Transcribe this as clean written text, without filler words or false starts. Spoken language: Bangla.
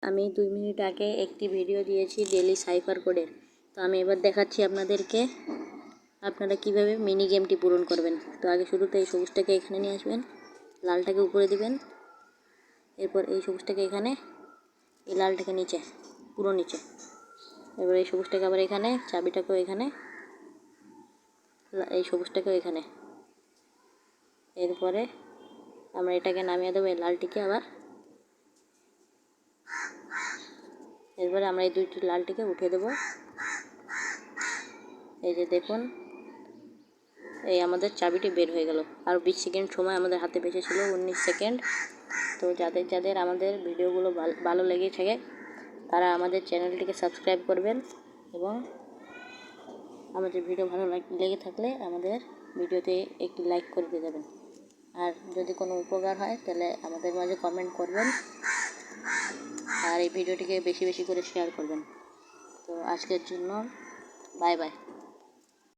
আমি 2 মিনিট আগে একটি ভিডিও দিয়েছি ডেলি সাইফার কোডের। তো আমি এবার দেখাচ্ছি আপনাদেরকে আপনারা কিভাবে মিনি গেমটি পূরণ করবেন। তো আগে শুরুতে এই সবুজটাকে এখানে নিয়ে আসবেন, লালটাকে উপরে দিবেন, এরপর এই সবুজটাকে এখানে, এই লালটাকে নিচে, পুরো নিচে, এবার এই সবুজটাকে আবার এখানে, চাবিটাকেও এখানে, এই সবুজটাকেও এখানে। এরপরে আমরা এটাকে নামিয়ে দেবো, এই লালটিকে আবার। এরপরে আমরা এই দুইটি লালটিকে উঠিয়ে দেব। এই যে দেখুন, এই আমাদের চাবিটি বের হয়ে গেল। আর 20 সেকেন্ড সময় আমাদের হাতে বেঁচে ছিল, 19 সেকেন্ড। তো যাদের আমাদের ভিডিওগুলো ভালো লেগে থাকে তারা আমাদের চ্যানেলটিকে সাবস্ক্রাইব করবেন এবং আমাদের ভিডিও ভালো লেগে থাকলে আমাদের ভিডিওতে একটি লাইক করে দিয়ে যাবেন। আর যদি কোনো উপকার হয় তাহলে আমাদের মাঝে কমেন্ট করবেন আর এই ভিডিওটিকে বেশি বেশি করে শেয়ার করবেন। তো আজকের জন্য বাই বাই।